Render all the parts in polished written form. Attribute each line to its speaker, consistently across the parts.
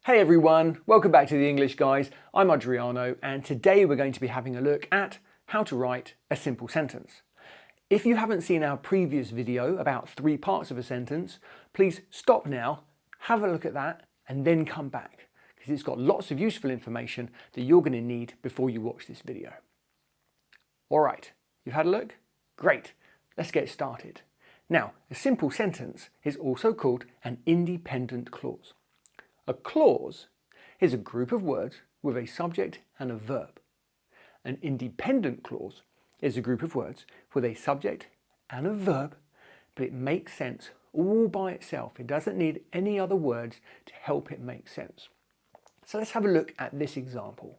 Speaker 1: Hey everyone, welcome back to the English Guys. I'm Adriano and today we're going to be having a look at how to write a simple sentence. If you haven't seen our previous video about 3 parts of a sentence, please stop now, have a look at that and then come back because it's got lots of useful information that you're going to need before you watch this video. Alright, you've had a look? Great, let's get started. Now, a simple sentence is also called an independent clause. A clause is a group of words with a subject and a verb. An independent clause is a group of words with a subject and a verb, but it makes sense all by itself. It doesn't need any other words to help it make sense. So let's have a look at this example.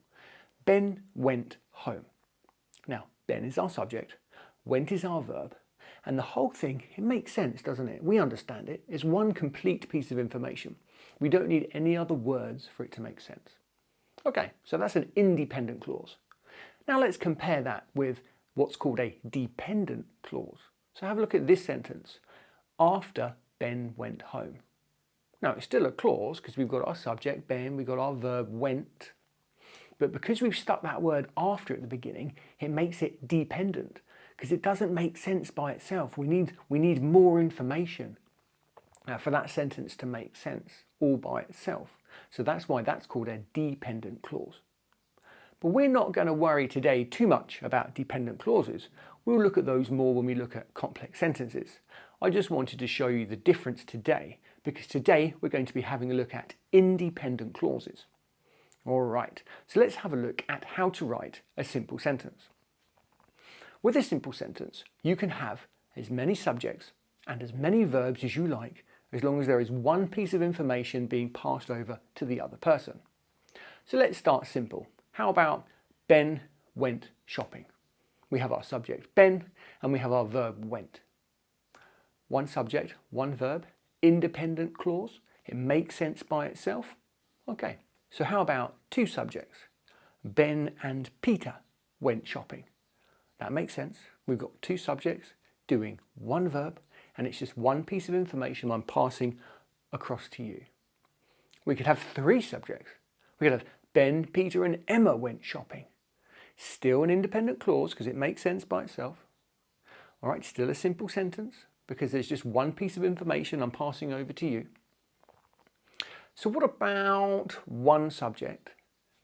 Speaker 1: Ben went home. Now, Ben is our subject, went is our verb, and the whole thing, it makes sense, doesn't it? We understand it. It's one complete piece of information. We don't need any other words for it to make sense. Okay, so that's an independent clause. Now let's compare that with what's called a dependent clause. So have a look at this sentence. After Ben went home. Now it's still a clause because we've got our subject, Ben, we've got our verb, went. But because we've stuck that word after at the beginning, it makes it dependent because it doesn't make sense by itself. We need more information for that sentence to make sense all by itself. So that's why that's called a dependent clause. But we're not going to worry today too much about dependent clauses. We'll look at those more when we look at complex sentences. I just wanted to show you the difference today because today we're going to be having a look at independent clauses. Alright, so let's have a look at how to write a simple sentence. With a simple sentence, you can have as many subjects and as many verbs as you like, as long as there is one piece of information being passed over to the other person. So let's start simple. How about Ben went shopping? We have our subject Ben and we have our verb went. One subject, one verb, independent clause. It makes sense by itself. Okay, so how about 2 subjects? Ben and Peter went shopping. That makes sense. We've got 2 subjects doing one verb and it's just one piece of information I'm passing across to you. We could have 3 subjects. We could have Ben, Peter and Emma went shopping. Still an independent clause because it makes sense by itself. All right, still a simple sentence because there's just one piece of information I'm passing over to you. So what about 1 subject,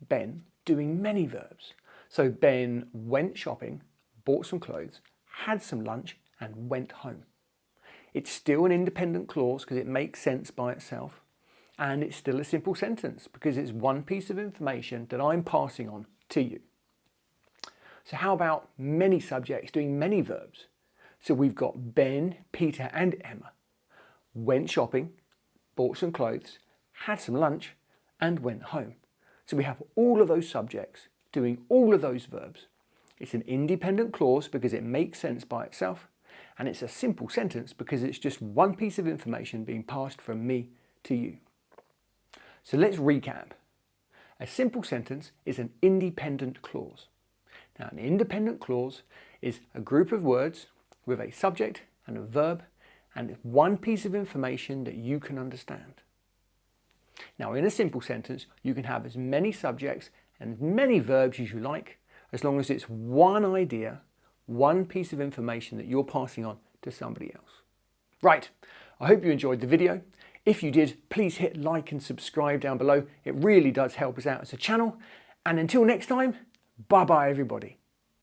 Speaker 1: Ben, doing many verbs? So Ben went shopping, bought some clothes, had some lunch and went home. It's still an independent clause because it makes sense by itself, and it's still a simple sentence because it's one piece of information that I'm passing on to you. So how about many subjects doing many verbs? So we've got Ben, Peter and Emma went shopping, bought some clothes, had some lunch and went home. So we have all of those subjects doing all of those verbs. It's an independent clause because it makes sense by itself, and it's a simple sentence because it's just one piece of information being passed from me to you. So let's recap. A simple sentence is an independent clause. Now, an independent clause is a group of words with a subject and a verb and one piece of information that you can understand. Now, in a simple sentence, you can have as many subjects and as many verbs as you like, as long as it's one idea, one piece of information that you're passing on to somebody else. Right, I hope you enjoyed the video. If you did, please hit like and subscribe down below. It really does help us out as a channel. And until next time, bye bye everybody.